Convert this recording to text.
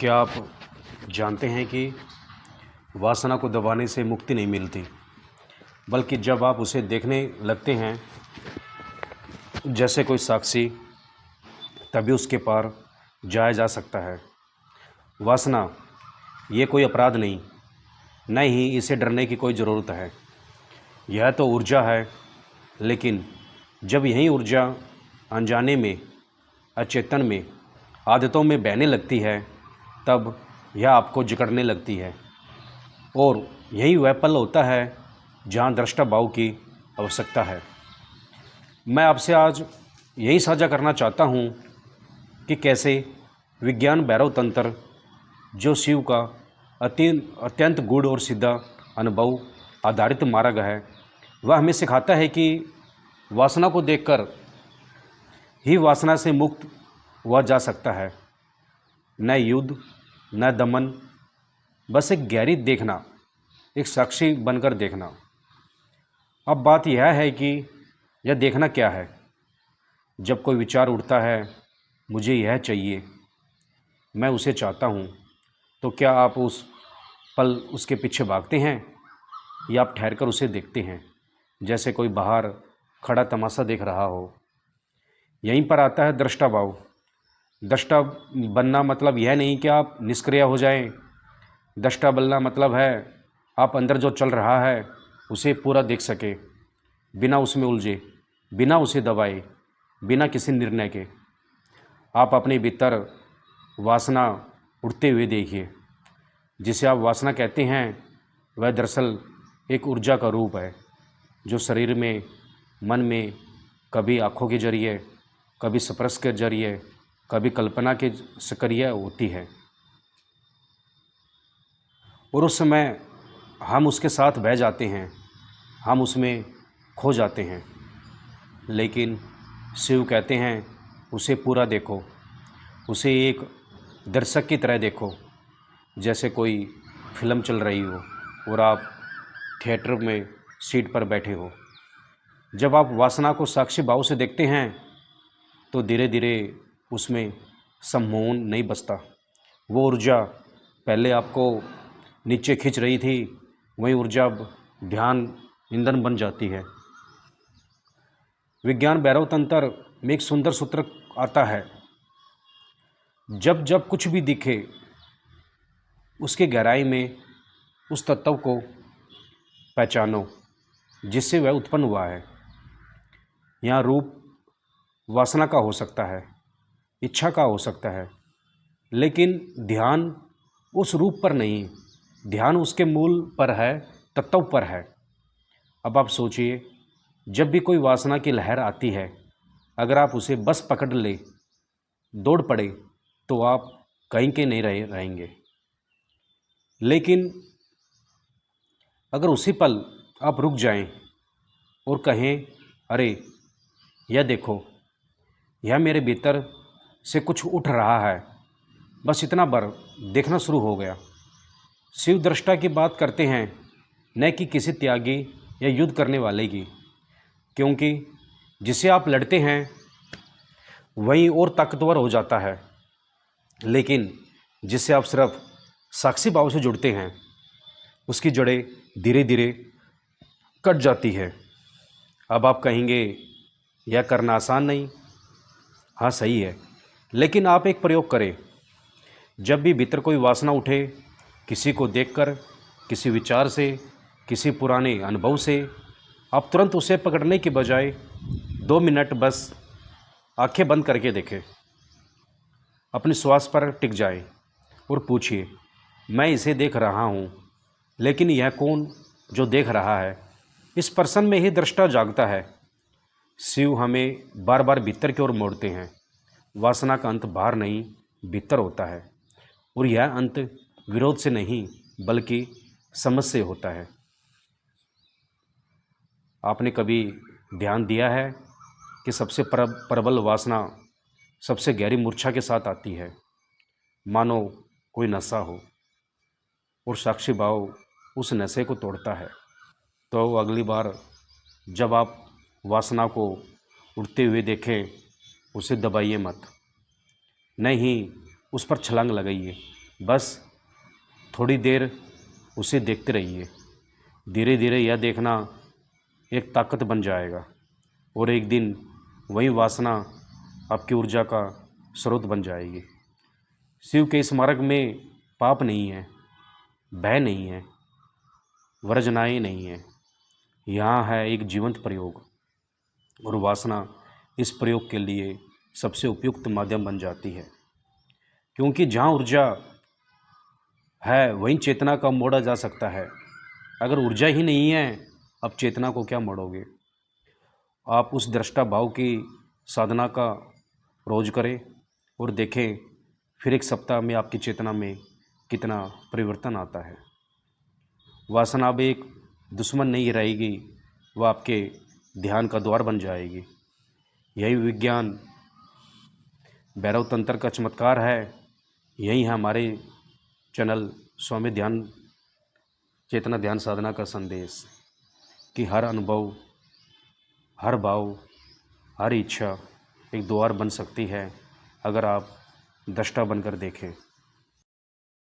क्या आप जानते हैं कि वासना को दबाने से मुक्ति नहीं मिलती, बल्कि जब आप उसे देखने लगते हैं जैसे कोई साक्षी, तभी उसके पार जाया जा सकता है। वासना ये कोई अपराध नहीं, न ही इसे डरने की कोई ज़रूरत है। यह तो ऊर्जा है, लेकिन जब यही ऊर्जा अनजाने में, अचेतन में, आदतों में बहने लगती है, तब यह आपको जकड़ने लगती है। और यही वह पल होता है जहाँ दृष्टा भाव की आवश्यकता है। मैं आपसे आज यही साझा करना चाहता हूँ कि कैसे विज्ञान भैरव तंत्र, जो शिव का अत्यंत गूढ़ और सीधा अनुभव आधारित मार्ग है, वह हमें सिखाता है कि वासना को देखकर ही वासना से मुक्त हुआ जा सकता है। न युद्ध, न दमन, बस एक गहरी देखना, एक साक्षी बनकर देखना। अब बात यह है कि यह देखना क्या है। जब कोई विचार उठता है, मुझे यह चाहिए, मैं उसे चाहता हूँ, तो क्या आप उस पल उसके पीछे भागते हैं या आप ठहर कर उसे देखते हैं, जैसे कोई बाहर खड़ा तमाशा देख रहा हो। यहीं पर आता है दृष्टा भाव। दृष्टा बनना मतलब यह नहीं कि आप निष्क्रिय हो जाएं। दृष्टा बनना मतलब है आप अंदर जो चल रहा है उसे पूरा देख सके, बिना उसमें उलझे, बिना उसे दबाए, बिना किसी निर्णय के। आप अपने भीतर वासना उठते हुए देखिए। जिसे आप वासना कहते हैं, वह दरअसल एक ऊर्जा का रूप है, जो शरीर में, मन में, कभी आँखों के जरिए, कभी स्पर्श के जरिए, कभी कल्पना के सक्रिय होती है। और उस समय हम उसके साथ बह जाते हैं, हम उसमें खो जाते हैं। लेकिन शिव कहते हैं, उसे पूरा देखो, उसे एक दर्शक की तरह देखो, जैसे कोई फिल्म चल रही हो और आप थिएटर में सीट पर बैठे हो। जब आप वासना को साक्षी भाव से देखते हैं, तो धीरे धीरे उसमें सम्मोहन नहीं बचता। वो ऊर्जा पहले आपको नीचे खींच रही थी, वही ऊर्जा अब ध्यान ईंधन बन जाती है। विज्ञान भैरव तंत्र में एक सुंदर सूत्र आता है, जब जब कुछ भी दिखे, उसके गहराई में उस तत्व को पहचानो जिससे वह उत्पन्न हुआ है। यहाँ रूप वासना का हो सकता है, इच्छा का हो सकता है, लेकिन ध्यान उस रूप पर नहीं, ध्यान उसके मूल पर है, तत्व पर है। अब आप सोचिए, जब भी कोई वासना की लहर आती है, अगर आप उसे बस पकड़ ले, दौड़ पड़े, तो आप कहीं के नहीं रहेंगे। लेकिन अगर उसी पल आप रुक जाएं और कहें, अरे यह देखो, यह मेरे भीतर से कुछ उठ रहा है, बस इतना बार देखना शुरू हो गया। शिव दृष्टा की बात करते हैं, न कि किसी त्यागी या युद्ध करने वाले की, क्योंकि जिसे आप लड़ते हैं वही और ताकतवर हो जाता है। लेकिन जिससे आप सिर्फ साक्षी भाव से जुड़ते हैं, उसकी जड़ें धीरे धीरे कट जाती है। अब आप कहेंगे, यह करना आसान नहीं। हाँ, सही है, लेकिन आप एक प्रयोग करें। जब भी भीतर कोई वासना उठे, किसी को देखकर, किसी विचार से, किसी पुराने अनुभव से, आप तुरंत उसे पकड़ने के बजाय 2 मिनट बस आंखें बंद करके देखें। अपने श्वास पर टिक जाए और पूछिए, मैं इसे देख रहा हूँ, लेकिन यह कौन जो देख रहा है? इस प्रश्न में ही दृष्टा जागता है। शिव हमें बार बार भीतर की ओर मोड़ते हैं। वासना का अंत बाहर नहीं, भीतर होता है, और यह अंत विरोध से नहीं, बल्कि समझ से होता है। आपने कभी ध्यान दिया है कि सबसे प्रबल वासना सबसे गहरी मूर्छा के साथ आती है, मानो कोई नशा हो, और साक्षी भाव उस नशे को तोड़ता है। तो अगली बार जब आप वासना को उड़ते हुए देखें, उसे दबाइए मत, नहीं उस पर छलांग लगाइए, बस थोड़ी देर उसे देखते रहिए। धीरे धीरे यह देखना एक ताकत बन जाएगा और एक दिन वही वासना आपकी ऊर्जा का स्रोत बन जाएगी। शिव के इस मार्ग में पाप नहीं है, भय नहीं है, वर्जनाएँ नहीं है। यहाँ है एक जीवंत प्रयोग और वासना इस प्रयोग के लिए सबसे उपयुक्त माध्यम बन जाती है, क्योंकि जहाँ ऊर्जा है वहीं चेतना का मोड़ा जा सकता है। अगर ऊर्जा ही नहीं है, अब चेतना को क्या मोड़ोगे। आप उस दृष्टा भाव की साधना का रोज करें और देखें फिर एक सप्ताह में आपकी चेतना में कितना परिवर्तन आता है। वासना अब एक दुश्मन नहीं रहेगी, वह आपके ध्यान का द्वार बन जाएगी। यही विज्ञान भैरव तंत्र का चमत्कार है। यही है हमारे चैनल स्वामी ध्यान चेतना ध्यान साधना का संदेश कि हर अनुभव, हर भाव, हर इच्छा एक द्वार बन सकती है अगर आप दृष्टा बनकर देखें।